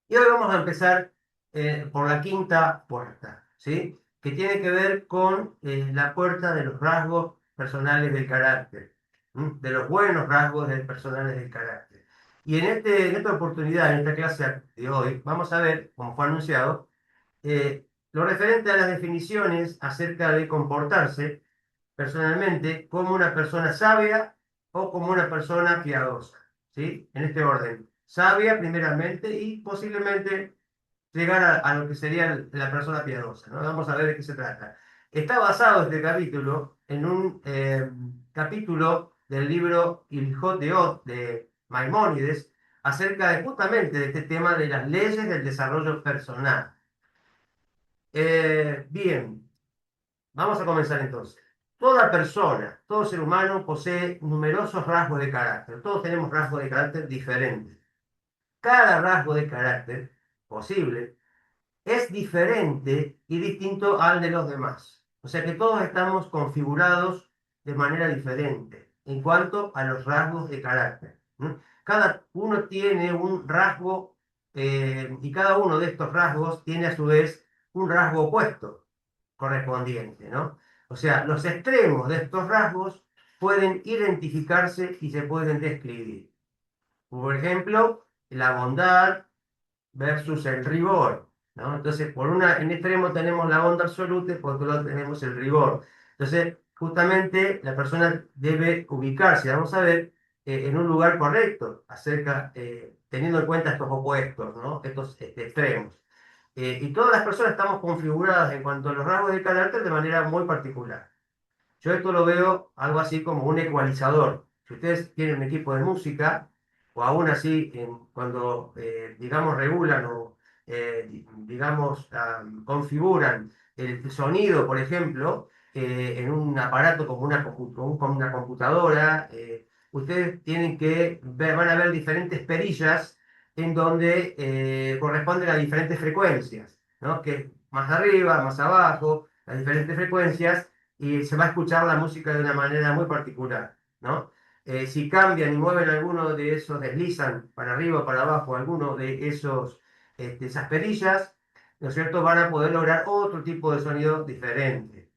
Y hoy vamos a empezar por la quinta puerta, ¿sí? Que tiene que ver con la puerta de los rasgos personales del carácter, ¿m? De los buenos rasgos personales del carácter. Y en esta oportunidad, en esta clase de hoy, vamos a ver, como fue anunciado, lo referente a las definiciones acerca de comportarse personalmente como una persona sabia o como una persona piadosa, ¿sí? En este orden. Sabia primeramente y posiblemente llegar a lo que sería la persona piadosa, ¿no? Vamos a ver de qué se trata. Está basado este capítulo en un capítulo del libro Ilhot Deot de Maimónides acerca de justamente de este tema de las leyes del desarrollo personal. Bien, vamos a comenzar entonces. Toda persona, todo ser humano posee numerosos rasgos de carácter. Todos tenemos rasgos de carácter diferentes. Cada rasgo de carácter posible es diferente y distinto al de los demás. O sea que todos estamos configurados de manera diferente en cuanto a los rasgos de carácter. ¿No? Cada uno tiene un rasgo y cada uno de estos rasgos tiene a su vez un rasgo opuesto correspondiente, ¿no? O sea, los extremos de estos rasgos pueden identificarse y se pueden describir. Por ejemplo, la bondad versus el rigor, ¿no? Entonces, en extremo tenemos la bondad absoluta y por otro lado tenemos el rigor. Entonces, justamente la persona debe ubicarse, vamos a ver, en un lugar correcto, teniendo en cuenta estos opuestos, ¿no? Estos extremos. Y todas las personas estamos configuradas en cuanto a los rasgos de carácter de manera muy particular. Yo esto lo veo algo así como un ecualizador. Si ustedes tienen un equipo de música, o aún así, cuando, digamos, regulan o, digamos, configuran el sonido, por ejemplo, en un aparato como como una computadora, ustedes tienen que van a ver diferentes perillas en donde corresponden a diferentes frecuencias, ¿no? Que más arriba, más abajo, las diferentes frecuencias y se va a escuchar la música de una manera muy particular, ¿no? Si cambian y mueven alguno de esos, deslizan para arriba o para abajo alguno de esas perillas, ¿no es cierto? Van a poder lograr otro tipo de sonido diferente.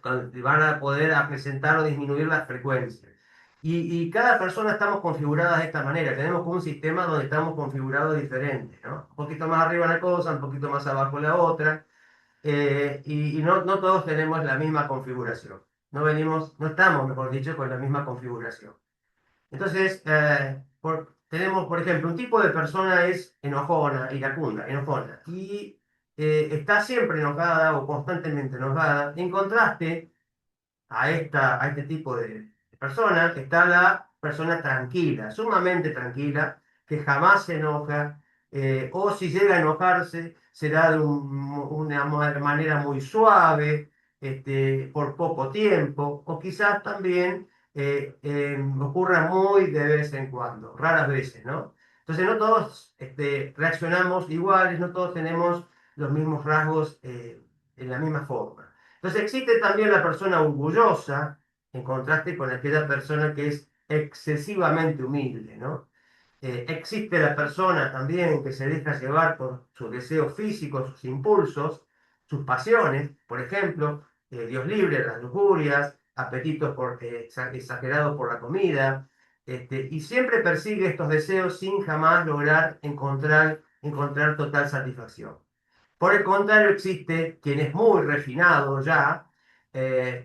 Van a poder acrecentar o disminuir las frecuencias. Y cada persona estamos configuradas de esta manera. Tenemos como un sistema donde estamos configurados diferentes, ¿no? Un poquito más arriba una cosa, un poquito más abajo la otra y no todos tenemos la misma configuración. No estamos, mejor dicho, con la misma configuración. Entonces, tenemos, por ejemplo, un tipo de persona es enojona, iracunda, enojona, y está siempre enojada o constantemente enojada. En contraste a este tipo de persona está la persona tranquila, sumamente tranquila, que jamás se enoja, o si llega a enojarse, será de una manera muy suave, por poco tiempo, o quizás también ocurra muy de vez en cuando, raras veces, ¿no? Entonces no todos reaccionamos iguales, no todos tenemos los mismos rasgos en la misma forma. Entonces existe también la persona orgullosa, en contraste con aquella persona que es excesivamente humilde, ¿no? Existe la persona también que se deja llevar por sus deseos físicos, sus impulsos, sus pasiones, por ejemplo, Dios libre, las lujurias, apetitos exagerados por la comida, y siempre persigue estos deseos sin jamás lograr encontrar total satisfacción. Por el contrario, existe quien es muy refinado ya,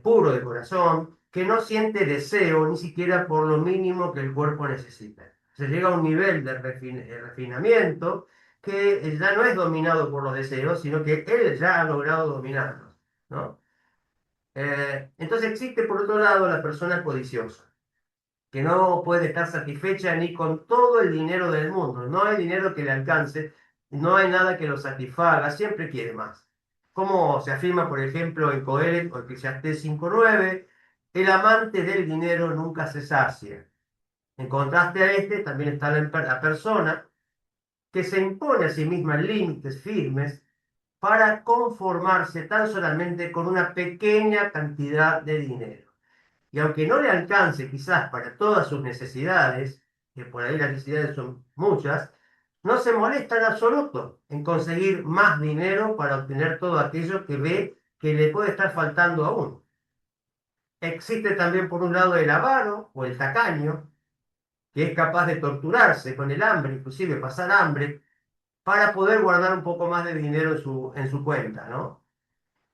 puro de corazón, que no siente deseo ni siquiera por lo mínimo que el cuerpo necesita. Se llega a un nivel de refinamiento que ya no es dominado por los deseos, sino que él ya ha logrado dominarlos, ¿no? Entonces existe por otro lado la persona codiciosa que no puede estar satisfecha ni con todo el dinero del mundo. No hay dinero que le alcance, no hay nada que lo satisfaga, siempre quiere más. Como se afirma, por ejemplo, en Coelet o Eclesiastés 5:9, el amante del dinero nunca se sacia. En contraste a este, también está la persona que se impone a sí misma límites firmes para conformarse tan solamente con una pequeña cantidad de dinero. Y aunque no le alcance quizás para todas sus necesidades, que por ahí las necesidades son muchas, no se molesta en absoluto en conseguir más dinero para obtener todo aquello que ve que le puede estar faltando aún. Existe también por un lado el avaro o el tacaño, que es capaz de torturarse con el hambre, inclusive pasar hambre, para poder guardar un poco más de dinero en su cuenta, ¿no?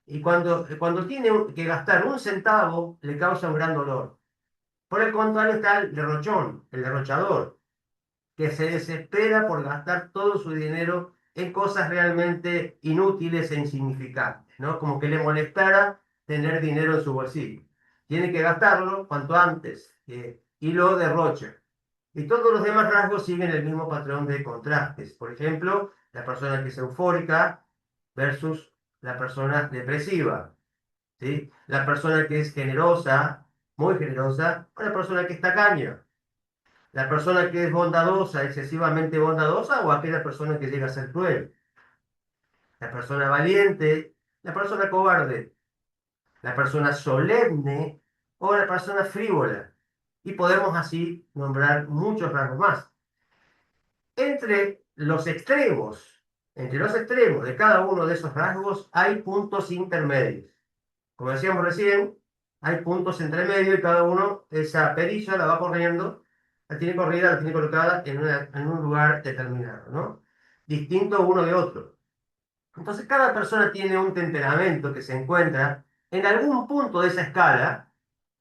Y cuando tiene que gastar un centavo, le causa un gran dolor. Por el contrario está el derrochón, el derrochador, que se desespera por gastar todo su dinero en cosas realmente inútiles e insignificantes, ¿no? Como que le molestara tener dinero en su bolsillo. Tiene que gastarlo cuanto antes y lo derrocha. Y todos los demás rasgos siguen el mismo patrón de contrastes. Por ejemplo, la persona que es eufórica versus la persona depresiva, ¿sí? La persona que es generosa, muy generosa, o la persona que es tacaña. La persona que es bondadosa, excesivamente bondadosa, o aquella persona que llega a ser cruel. La persona valiente, la persona cobarde, la persona solemne o la persona frívola. Y podemos así nombrar muchos rasgos más. Entre los extremos, entre los extremos de cada uno de esos rasgos hay puntos intermedios. Como decíamos recién, hay puntos entre medio y cada uno, esa perilla la va corriendo, la tiene corrida, la tiene colocada en un lugar determinado, ¿no? Distinto uno de otro. Entonces, cada persona tiene un temperamento que se encuentra en algún punto de esa escala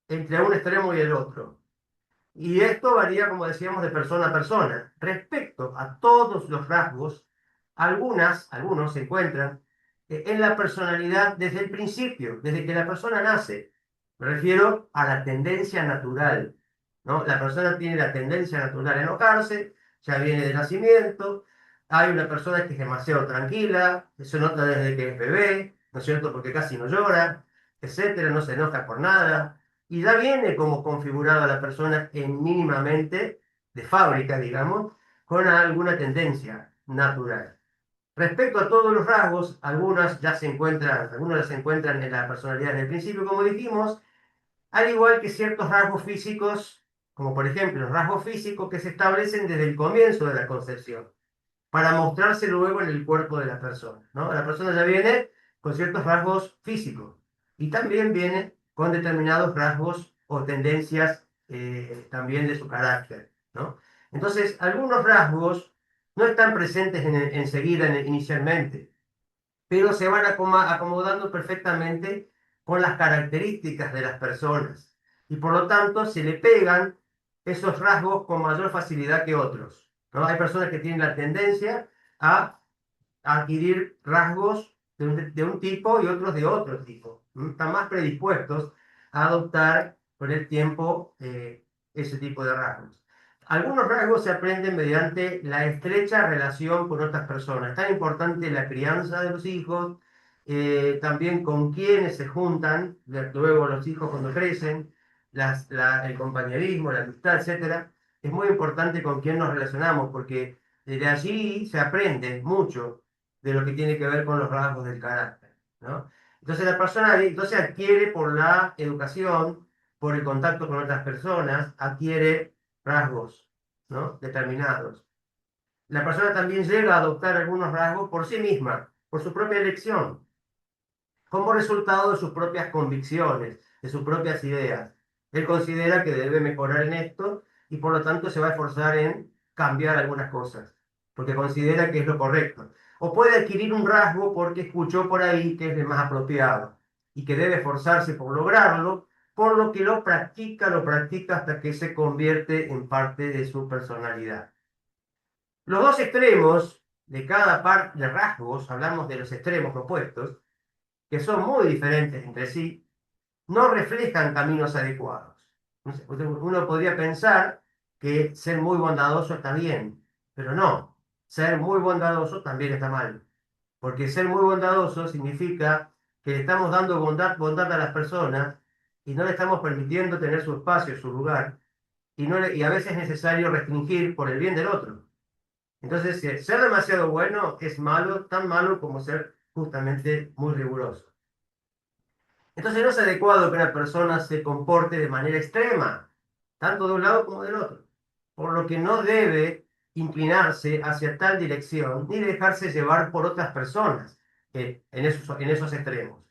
entre un extremo y el otro. Y esto varía, como decíamos, de persona a persona. Respecto a todos los rasgos, algunos se encuentran en la personalidad desde el principio, desde que la persona nace. Me refiero a la tendencia natural, ¿no? La persona tiene la tendencia natural a enojarse, ya viene de nacimiento. Hay una persona que es demasiado tranquila, eso nota desde que es bebé, ¿no es cierto? Porque casi no llora, etcétera, no se enoja por nada. Y ya viene como configurada la persona en mínimamente de fábrica, digamos, con alguna tendencia natural. Respecto a todos los rasgos, algunos ya se encuentran en la personalidad del principio, como dijimos, al igual que ciertos rasgos físicos, como por ejemplo los rasgos físicos que se establecen desde el comienzo de la concepción para mostrarse luego en el cuerpo de la persona, ¿no? La persona ya viene con ciertos rasgos físicos y también viene con determinados rasgos o tendencias también de su carácter, ¿no? Entonces, algunos rasgos no están presentes enseguida, inicialmente, pero se van acomodando perfectamente con las características de las personas y por lo tanto se le pegan esos rasgos con mayor facilidad que otros, ¿no? Hay personas que tienen la tendencia a adquirir rasgos de un tipo y otros de otro tipo. Están más predispuestos a adoptar con el tiempo ese tipo de rasgos. Algunos rasgos se aprenden mediante la estrecha relación con otras personas. Es tan importante la crianza de los hijos, también con quienes se juntan, luego los hijos cuando crecen, el compañerismo, la amistad, etcétera. Es muy importante con quién nos relacionamos, porque de allí se aprende mucho de lo que tiene que ver con los rasgos del carácter, ¿no? Entonces la persona entonces adquiere por la educación, por el contacto con otras personas, adquiere rasgos, ¿no? Determinados. La persona también llega a adoptar algunos rasgos por sí misma, por su propia elección, como resultado de sus propias convicciones, de sus propias ideas. Él considera que debe mejorar en esto y por lo tanto se va a esforzar en cambiar algunas cosas, porque considera que es lo correcto. O puede adquirir un rasgo porque escuchó por ahí que es el más apropiado y que debe esforzarse por lograrlo, por lo que lo practica hasta que se convierte en parte de su personalidad. Los dos extremos de cada par de rasgos, hablamos de los extremos opuestos, que son muy diferentes entre sí, no reflejan caminos adecuados. Uno podría pensar que ser muy bondadoso está bien, pero no, ser muy bondadoso también está mal, porque ser muy bondadoso significa que le estamos dando bondad a las personas y no le estamos permitiendo tener su espacio, su lugar, y a veces es necesario restringir por el bien del otro. Entonces, ser demasiado bueno es malo, tan malo como ser justamente muy riguroso. Entonces no es adecuado que una persona se comporte de manera extrema, tanto de un lado como del otro, por lo que no debe inclinarse hacia tal dirección, ni dejarse llevar por otras personas en esos extremos.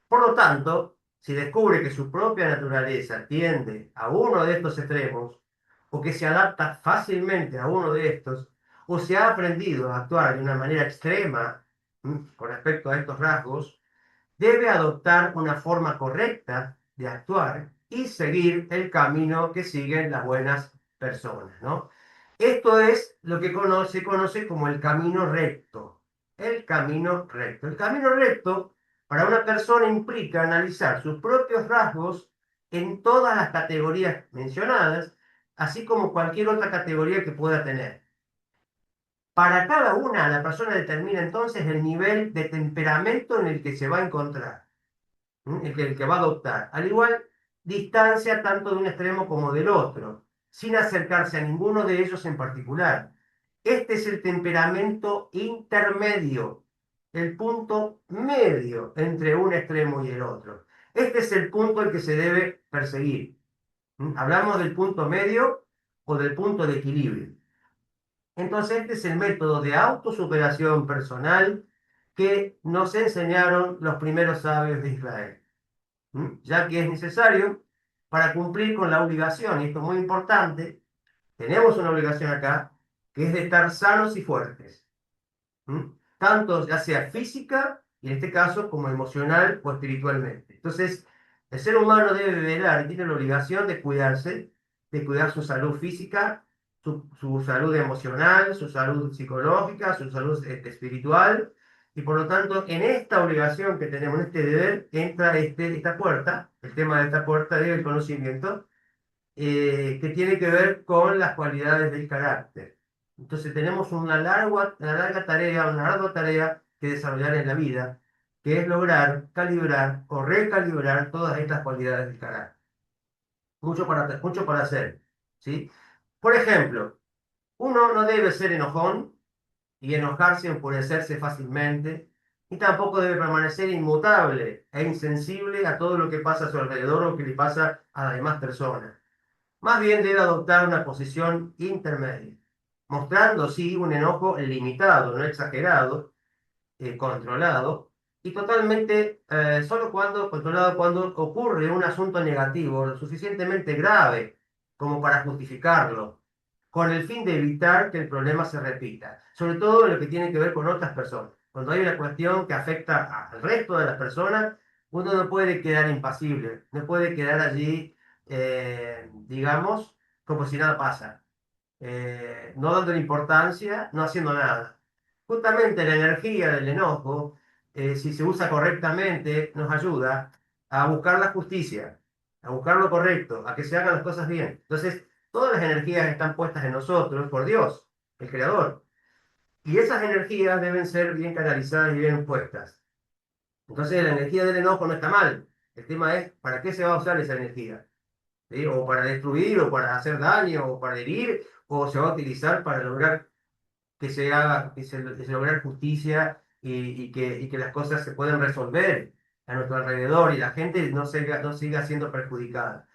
Por lo tanto, si descubre que su propia naturaleza tiende a uno de estos extremos, o que se adapta fácilmente a uno de estos, o se ha aprendido a actuar de una manera extrema con respecto a estos rasgos, debe adoptar una forma correcta de actuar y seguir el camino que siguen las buenas personas, ¿no? Esto es lo que se conoce como el camino recto. El camino recto. El camino recto para una persona implica analizar sus propios rasgos en todas las categorías mencionadas, así como cualquier otra categoría que pueda tener. Para cada una, la persona determina entonces el nivel de temperamento en el que se va a encontrar, el que va a adoptar. Al igual, distancia tanto de un extremo como del otro, sin acercarse a ninguno de ellos en particular. Este es el temperamento intermedio, el punto medio entre un extremo y el otro. Este es el punto al que se debe perseguir. Hablamos del punto medio o del punto de equilibrio. Entonces, este es el método de autosuperación personal que nos enseñaron los primeros sabios de Israel, ya que es necesario para cumplir con la obligación, y esto es muy importante, tenemos una obligación acá, que es de estar sanos y fuertes, tanto ya sea física, y en este caso como emocional o espiritualmente. Entonces, el ser humano debe velar y tiene la obligación de cuidarse, de cuidar su salud física, su salud emocional, su salud psicológica, su salud espiritual, y por lo tanto, en esta obligación que tenemos, en este deber, entra esta puerta, el tema de esta puerta del conocimiento, que tiene que ver con las cualidades del carácter. Entonces tenemos una larga tarea, una ardua tarea que desarrollar en la vida, que es lograr calibrar o recalibrar todas estas cualidades del carácter. Mucho para hacer, ¿sí? Por ejemplo, uno no debe ser enojón y enojarse o enfurecerse fácilmente, y tampoco debe permanecer inmutable e insensible a todo lo que pasa a su alrededor o que le pasa a las demás personas. Más bien debe adoptar una posición intermedia, mostrando sí un enojo limitado, no exagerado, controlado, y totalmente solo cuando controlado cuando ocurre un asunto negativo lo suficientemente grave como para justificarlo, con el fin de evitar que el problema se repita, sobre todo en lo que tiene que ver con otras personas. Cuando hay una cuestión que afecta al resto de las personas, uno no puede quedar impasible, no puede quedar allí, digamos, como si nada pasa, no dándole importancia, no haciendo nada. Justamente la energía del enojo, si se usa correctamente, nos ayuda a buscar la justicia, a buscar lo correcto, a que se hagan las cosas bien. Entonces, todas las energías están puestas en nosotros por Dios, el Creador. Y esas energías deben ser bien canalizadas y bien puestas. Entonces, la energía del enojo no está mal. El tema es, ¿para qué se va a usar esa energía? ¿Sí? O para destruir, o para hacer daño, o para herir, o se va a utilizar para lograr que se lograr justicia y que las cosas se puedan resolver a nuestro alrededor y la gente no siga siendo perjudicada.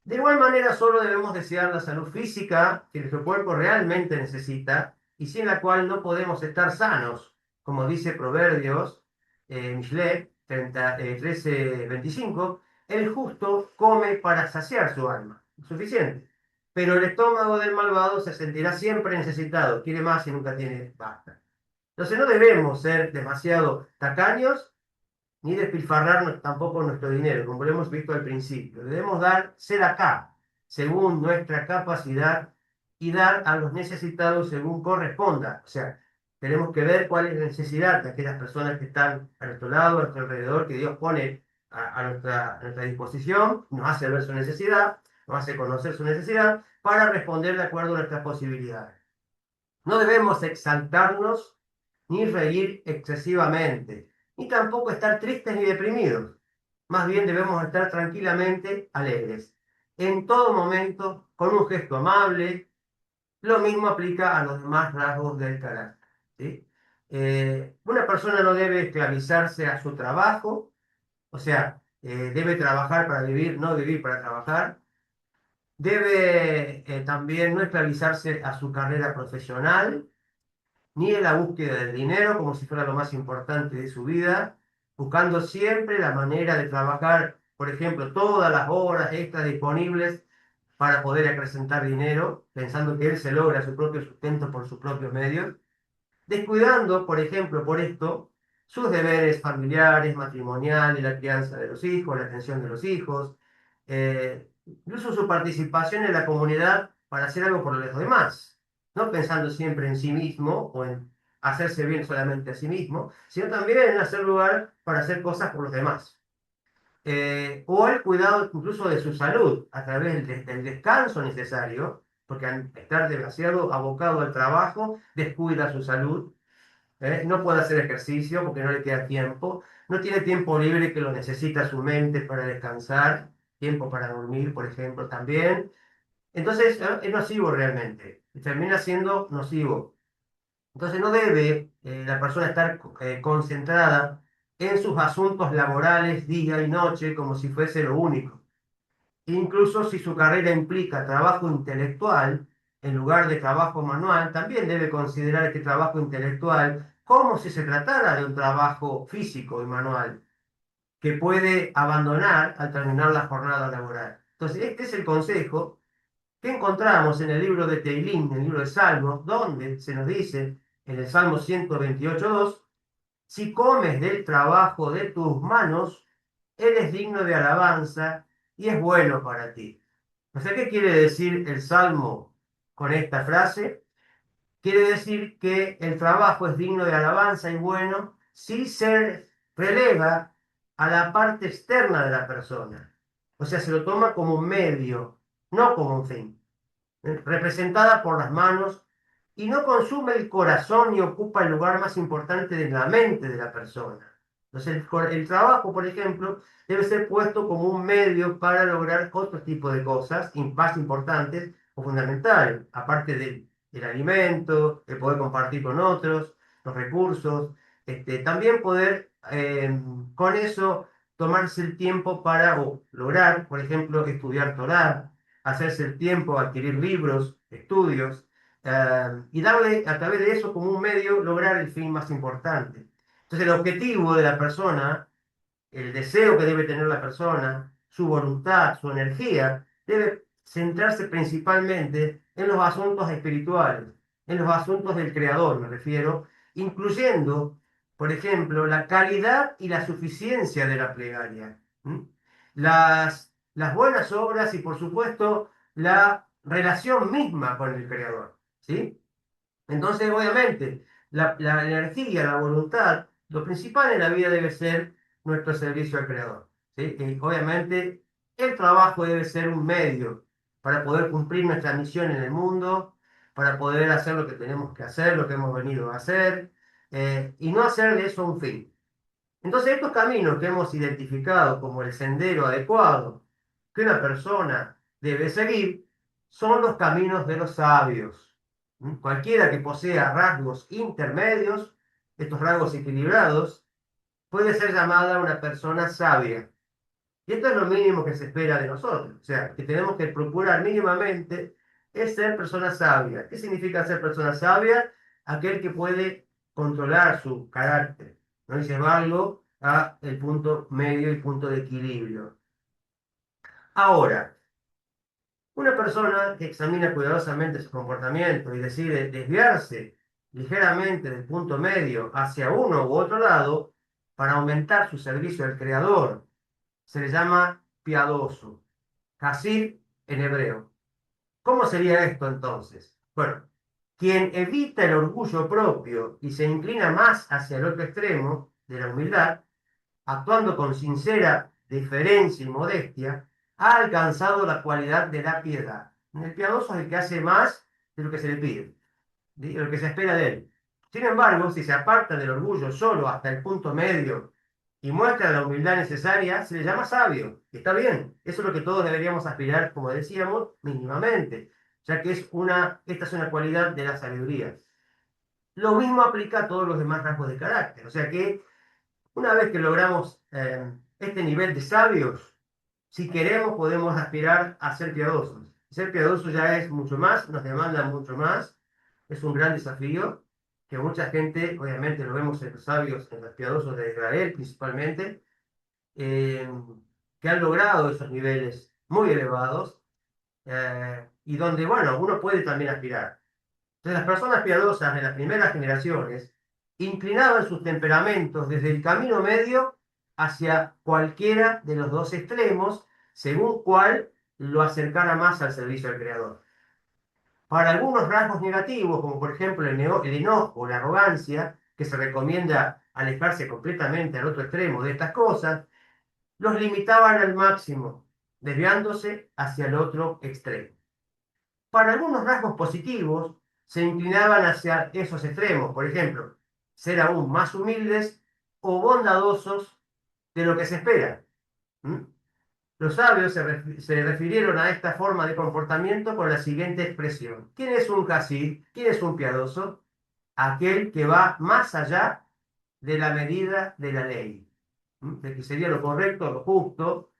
De igual manera, solo debemos desear la salud física que nuestro cuerpo realmente necesita y sin la cual no podemos estar sanos, como dice Proverbios, Mishlei 13:25, el justo come para saciar su alma, suficiente. Pero el estómago del malvado se sentirá siempre necesitado, quiere más y nunca tiene basta. Entonces no debemos ser demasiado tacaños ni despilfarrar tampoco nuestro dinero, como lo hemos visto al principio. Debemos ser acá, según nuestra capacidad, y dar a los necesitados según corresponda. O sea, tenemos que ver cuál es la necesidad de aquellas personas que están a nuestro lado, a nuestro alrededor, que Dios pone a nuestra disposición, nos hace ver su necesidad, nos hace conocer su necesidad, para responder de acuerdo a nuestras posibilidades. No debemos exaltarnos ni reír excesivamente, ni tampoco estar tristes ni deprimidos. Más bien debemos estar tranquilamente alegres, en todo momento, con un gesto amable. Lo mismo aplica a los demás rasgos del carácter, ¿sí? Una persona no debe esclavizarse a su trabajo, o sea, debe trabajar para vivir, no vivir para trabajar. Debe también no esclavizarse a su carrera profesional, ni en la búsqueda del dinero como si fuera lo más importante de su vida, buscando siempre la manera de trabajar, por ejemplo, todas las horas extras disponibles para poder acrecentar dinero, pensando que él se logra su propio sustento por sus propios medios, descuidando, por ejemplo, por esto, sus deberes familiares, matrimoniales, la crianza de los hijos, la atención de los hijos, incluso su participación en la comunidad para hacer algo por los demás, no pensando siempre en sí mismo o en hacerse bien solamente a sí mismo, sino también en hacer lugar para hacer cosas por los demás. O el cuidado incluso de su salud a través del descanso necesario, porque al estar demasiado abocado al trabajo, descuida su salud. No puede hacer ejercicio porque no le queda tiempo, no tiene tiempo libre que lo necesita su mente para descansar, tiempo para dormir, por ejemplo, también. Entonces, es nocivo realmente, termina siendo nocivo. Entonces, no debe la persona estar concentrada en sus asuntos laborales día y noche como si fuese lo único. Incluso si su carrera implica trabajo intelectual en lugar de trabajo manual, también debe considerar este trabajo intelectual como si se tratara de un trabajo físico y manual que puede abandonar al terminar la jornada laboral. Entonces, este es el consejo que encontramos en el libro de Teilín, en el libro de Salmos, donde se nos dice en el Salmo 128:2, si comes del trabajo de tus manos, eres digno de alabanza y es bueno para ti. O sea, ¿qué quiere decir el Salmo con esta frase? Quiere decir que el trabajo es digno de alabanza y bueno si se relega a la parte externa de la persona. O sea, se lo toma como un medio, no como un fin, representada por las manos, y no consume el corazón ni ocupa el lugar más importante de la mente de la persona. Entonces, el trabajo, por ejemplo, debe ser puesto como un medio para lograr otro tipo de cosas más importantes o fundamentales, aparte del alimento, el poder compartir con otros, los recursos, también poder con eso tomarse el tiempo para o lograr, por ejemplo, estudiar Torá, hacerse el tiempo, adquirir libros, estudios, y darle a través de eso como un medio lograr el fin más importante. Entonces el objetivo de la persona, el deseo que debe tener la persona, su voluntad, su energía, debe centrarse principalmente en los asuntos espirituales, en los asuntos del Creador, me refiero, incluyendo, por ejemplo, la calidad y la suficiencia de la plegaria, ¿m? Las buenas obras y, por supuesto, la relación misma con el Creador, ¿sí? Entonces, obviamente, la energía, la voluntad, lo principal en la vida debe ser nuestro servicio al Creador, ¿sí? Y obviamente, el trabajo debe ser un medio para poder cumplir nuestra misión en el mundo, para poder hacer lo que tenemos que hacer, lo que hemos venido a hacer, y no hacer de eso un fin. Entonces, estos caminos que hemos identificado como el sendero adecuado que una persona debe seguir son los caminos de los sabios. Cualquiera que posea rasgos intermedios, estos rasgos equilibrados, puede ser llamada una persona sabia. Y esto es lo mínimo que se espera de nosotros. O sea, que tenemos que procurar mínimamente es ser persona sabia. ¿Qué significa ser persona sabia? Aquel que puede controlar su carácter, ¿no? Y llevarlo a el punto medio y punto de equilibrio. Ahora, una persona que examina cuidadosamente su comportamiento y decide desviarse ligeramente del punto medio hacia uno u otro lado para aumentar su servicio al Creador, se le llama piadoso. Hasid en hebreo. ¿Cómo sería esto entonces? Bueno, quien evita el orgullo propio y se inclina más hacia el otro extremo de la humildad, actuando con sincera deferencia y modestia, ha alcanzado la cualidad de la piedad. El piadoso es el que hace más de lo que se le pide, de lo que se espera de él. Sin embargo, si se aparta del orgullo solo hasta el punto medio y muestra la humildad necesaria, se le llama sabio. Está bien, eso es lo que todos deberíamos aspirar, como decíamos, mínimamente, ya que esta es una cualidad de la sabiduría. Lo mismo aplica a todos los demás rasgos de carácter, o sea que una vez que logramos este nivel de sabios, si queremos podemos aspirar a ser piadosos. Ser piadoso ya es mucho más, nos demanda mucho más, es un gran desafío que mucha gente, obviamente lo vemos en los sabios, en los piadosos de Israel principalmente, eh, que han logrado esos niveles muy elevados y donde, bueno, uno puede también aspirar. Entonces, las personas piadosas de las primeras generaciones inclinaban sus temperamentos desde el camino medio hacia cualquiera de los dos extremos, según cuál lo acercara más al servicio del Creador. Para algunos rasgos negativos, como por ejemplo el enojo o la arrogancia, que se recomienda alejarse completamente al otro extremo de estas cosas, los limitaban al máximo, desviándose hacia el otro extremo. Para algunos rasgos positivos, se inclinaban hacia esos extremos, por ejemplo, ser aún más humildes o bondadosos de lo que se espera. ¿Mm? Los sabios se refirieron a esta forma de comportamiento con la siguiente expresión. ¿Quién es un casi? ¿Quién es un piadoso? Aquel que va más allá de la medida de la ley. De que sería lo correcto, lo justo,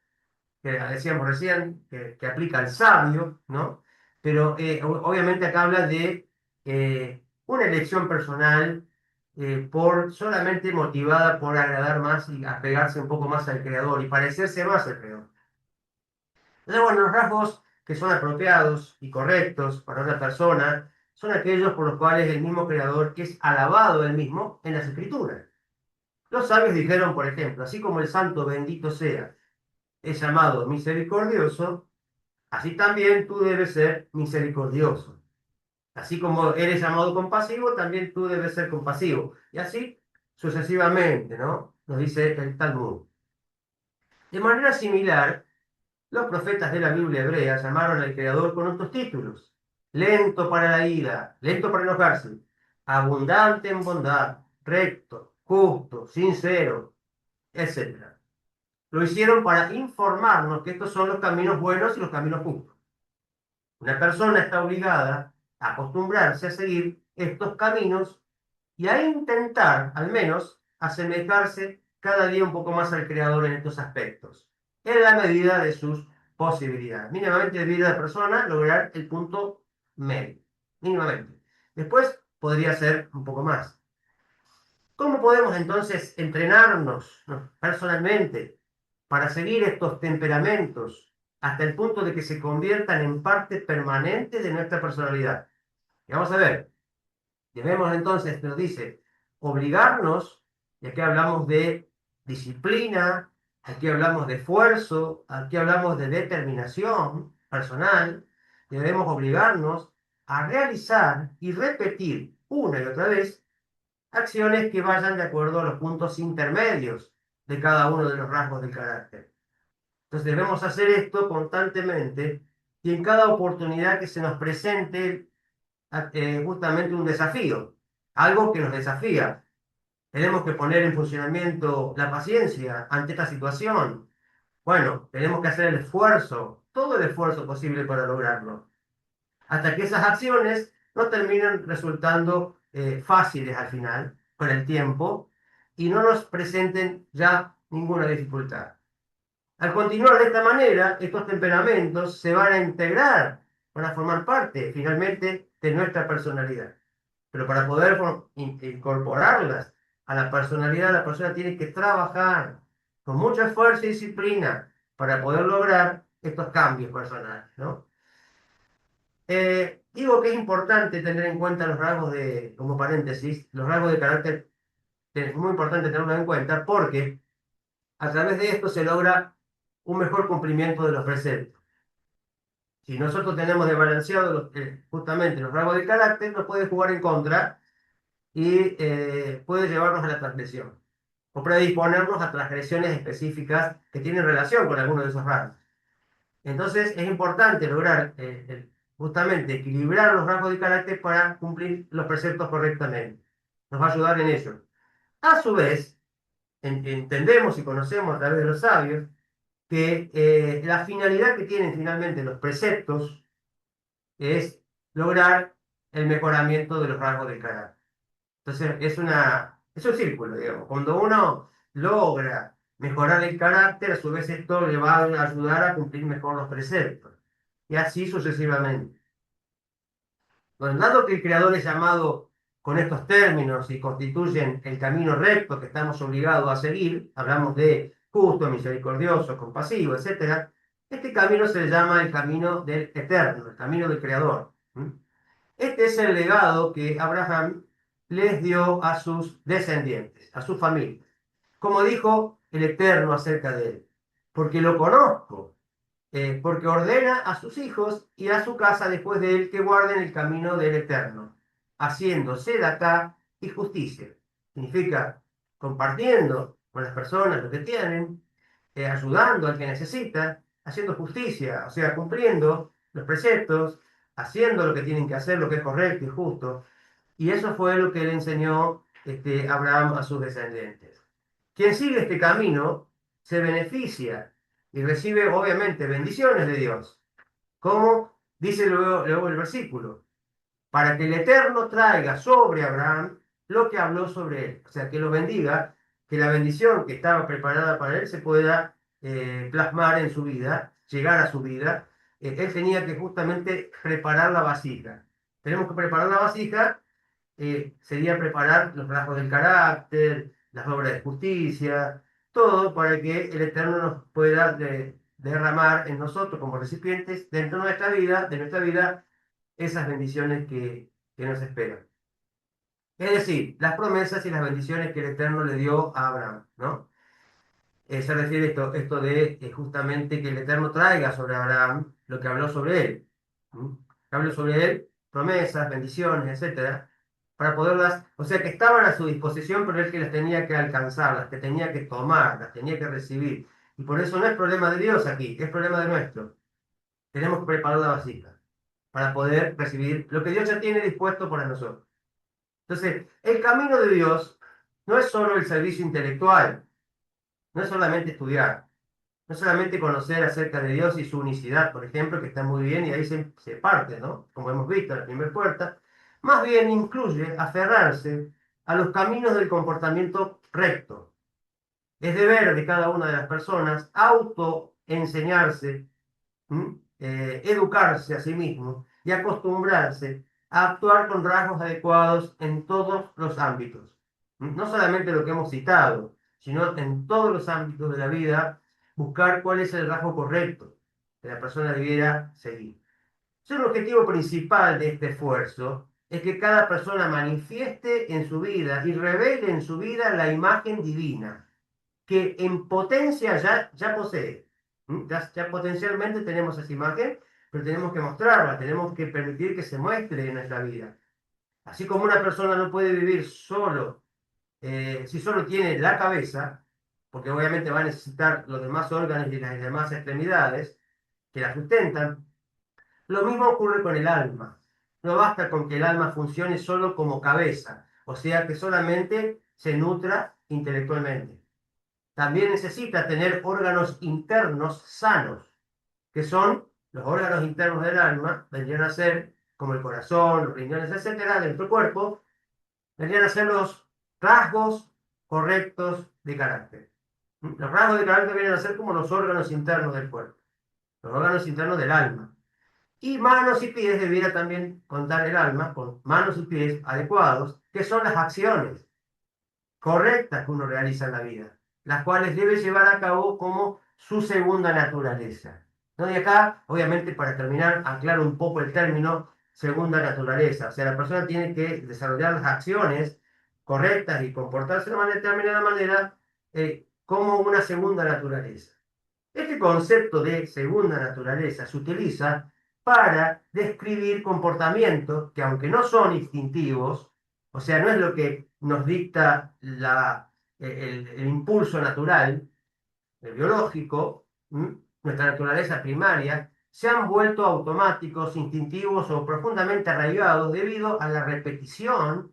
que decíamos recién, que aplica el sabio, ¿no? Pero obviamente acá habla de una elección personal solamente motivada por agradar más y apegarse un poco más al creador y parecerse más al creador. Entonces, bueno, los rasgos que son apropiados y correctos para una persona son aquellos por los cuales el mismo creador es alabado él mismo en las escrituras. Los sabios dijeron, por ejemplo, así como el santo bendito sea es llamado misericordioso, así también tú debes ser misericordioso. Así como eres llamado compasivo, también tú debes ser compasivo. Y así sucesivamente, ¿no? Nos dice el Talmud. De manera similar, los profetas de la Biblia hebrea llamaron al Creador con otros títulos. Lento para la ira, lento para enojarse, abundante en bondad, recto, justo, sincero, etc. Lo hicieron para informarnos que estos son los caminos buenos y los caminos justos. Una persona está obligada a acostumbrarse a seguir estos caminos y a intentar, al menos, asemejarse cada día un poco más al Creador en estos aspectos, en la medida de sus posibilidades. Mínimamente debe la persona lograr el punto medio, mínimamente. Después podría ser un poco más. ¿Cómo podemos entonces entrenarnos, ¿no?, personalmente para seguir estos temperamentos hasta el punto de que se conviertan en parte permanente de nuestra personalidad? Y vamos a ver, debemos entonces, nos dice, obligarnos, y aquí hablamos de disciplina, aquí hablamos de esfuerzo, aquí hablamos de determinación personal, debemos obligarnos a realizar y repetir una y otra vez acciones que vayan de acuerdo a los puntos intermedios de cada uno de los rasgos del carácter. Entonces debemos hacer esto constantemente y en cada oportunidad que se nos presente justamente un desafío, algo que nos desafía. Tenemos que poner en funcionamiento la paciencia ante esta situación. Bueno, tenemos que hacer el esfuerzo, todo el esfuerzo posible para lograrlo, hasta que esas acciones no terminen resultando fáciles al final, con el tiempo, y no nos presenten ya ninguna dificultad. Al continuar de esta manera, estos temperamentos se van a integrar, van a formar parte finalmente de nuestra personalidad. Pero para poder incorporarlas a la personalidad, la persona tiene que trabajar con mucho esfuerzo y disciplina para poder lograr estos cambios personales, ¿no? Digo que es importante tener en cuenta los rasgos de, como paréntesis, los rasgos de carácter, es muy importante tenerlos en cuenta porque a través de esto se logra un mejor cumplimiento de los preceptos. Si nosotros tenemos desbalanceados justamente los rasgos de carácter, nos puede jugar en contra y puede llevarnos a la transgresión o predisponernos a transgresiones específicas que tienen relación con alguno de esos rasgos. Entonces es importante lograr justamente equilibrar los rasgos de carácter para cumplir los preceptos correctamente. Nos va a ayudar en ello. A su vez, entendemos y conocemos a través de los sabios que la finalidad que tienen finalmente los preceptos es lograr el mejoramiento de los rasgos del carácter. Entonces es un círculo, digamos. Cuando uno logra mejorar el carácter, a su vez esto le va a ayudar a cumplir mejor los preceptos. y así sucesivamente. Bueno, dado que el Creador es llamado con estos términos y constituyen el camino recto que estamos obligados a seguir, hablamos de justo, misericordioso, compasivo, etcétera, este camino se le llama el camino del eterno, el camino del Creador. ¿Mm? Este es el legado que Abraham les dio a sus descendientes, a su familia. Como dijo el Eterno acerca de él, porque lo conozco, porque ordena a sus hijos y a su casa después de él que guarden el camino del Eterno, haciendo acá y justicia. Significa compartiendo con las personas lo que tienen, ayudando al que necesita, haciendo justicia, o sea, cumpliendo los preceptos, haciendo lo que tienen que hacer, lo que es correcto y justo. Y eso fue lo que le enseñó Abraham a sus descendientes. Quien sigue este camino se beneficia y recibe obviamente bendiciones de Dios, como dice luego el versículo, para que el Eterno traiga sobre Abraham lo que habló sobre él, o sea, que lo bendiga, que la bendición que estaba preparada para él se pueda plasmar en su vida, llegar a su vida. Él tenía que justamente preparar la vasija. Tenemos que preparar la vasija, sería preparar los rasgos del carácter, las obras de justicia, todo para que el Eterno nos pueda derramar en nosotros como recipientes dentro de nuestra vida, esas bendiciones que nos esperan. Es decir, las promesas y las bendiciones que el Eterno le dio a Abraham, ¿no? Se refiere esto de justamente que el Eterno traiga sobre Abraham lo que habló sobre él. ¿Mm? Que habló sobre él, promesas, bendiciones, etcétera, para poderlas, o sea, que estaban a su disposición, pero él que las tenía que alcanzar, las que tenía que tomar, las tenía que recibir. Y por eso no es problema de Dios aquí, es problema de nuestro. Tenemos que preparar la vasija para poder recibir lo que Dios ya tiene dispuesto para nosotros. Entonces, el camino de Dios no es solo el servicio intelectual, no es solamente estudiar, no solamente conocer acerca de Dios y su unicidad, por ejemplo, que está muy bien y ahí se parte, ¿no? Como hemos visto en la primera puerta, más bien incluye aferrarse a los caminos del comportamiento recto. Es deber de cada una de las personas autoenseñarse, educarse a sí mismo y acostumbrarse a actuar con rasgos adecuados en todos los ámbitos. No solamente lo que hemos citado, sino en todos los ámbitos de la vida, buscar cuál es el rasgo correcto que la persona debiera seguir. El objetivo principal de este esfuerzo es que cada persona manifieste en su vida y revele en su vida la imagen divina que en potencia ya posee. Ya potencialmente tenemos esa imagen, pero tenemos que mostrarla, tenemos que permitir que se muestre en nuestra vida. Así como una persona no puede vivir solo, si solo tiene la cabeza, porque obviamente va a necesitar los demás órganos y las demás extremidades que la sustentan, lo mismo ocurre con el alma. No basta con que el alma funcione solo como cabeza, o sea que solamente se nutra intelectualmente. También necesita tener órganos internos sanos, que son los órganos internos del alma, vendrían a ser como el corazón, los riñones, etcétera, de nuestro cuerpo, vendrían a ser los rasgos correctos de carácter. Los rasgos de carácter vienen a ser como los órganos internos del cuerpo, los órganos internos del alma. Y manos y pies debiera también contar el alma con manos y pies adecuados, que son las acciones correctas que uno realiza en la vida, las cuales debe llevar a cabo como su segunda naturaleza. ¿No? Y acá, obviamente, para terminar, aclaro un poco el término segunda naturaleza. O sea, la persona tiene que desarrollar las acciones correctas y comportarse de una determinada manera como una segunda naturaleza. Este concepto de segunda naturaleza se utiliza para describir comportamientos que, aunque no son instintivos, o sea, no es lo que nos dicta el impulso natural, el biológico, nuestra naturaleza primaria, se han vuelto automáticos, instintivos o profundamente arraigados debido a la repetición,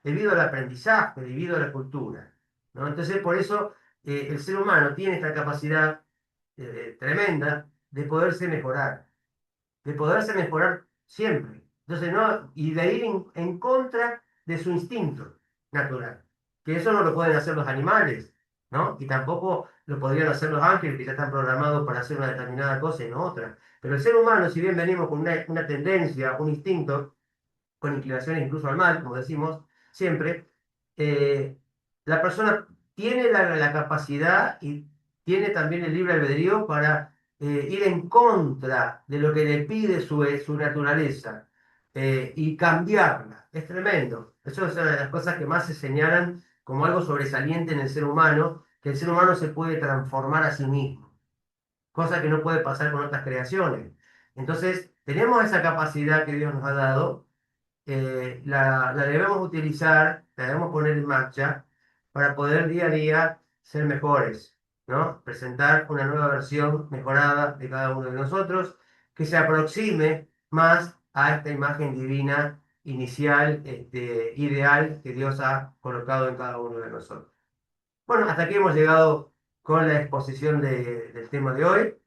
debido al aprendizaje, debido a la cultura, ¿no? Entonces, por eso el ser humano tiene esta capacidad tremenda de poderse mejorar siempre. Entonces, no, y de ir en contra de su instinto natural, que eso no lo pueden hacer los animales. ¿no? Y tampoco lo podrían hacer los ángeles que ya están programados para hacer una determinada cosa y no otra. Pero el ser humano, si bien venimos con una tendencia, un instinto, con inclinaciones incluso al mal, como decimos siempre, eh, la persona tiene la capacidad y tiene también el libre albedrío para ir en contra de lo que le pide su naturaleza y cambiarla. Es tremendo. Eso es una de las cosas que más se señalan como algo sobresaliente en el ser humano, que el ser humano se puede transformar a sí mismo, cosa que no puede pasar con otras creaciones. Entonces, tenemos esa capacidad que Dios nos ha dado, la debemos utilizar, la debemos poner en marcha para poder día a día ser mejores, ¿no? Presentar una nueva versión mejorada de cada uno de nosotros que se aproxime más a esta imagen divina inicial, ideal que Dios ha colocado en cada uno de nosotros. Bueno, hasta aquí hemos llegado con la exposición del tema de hoy.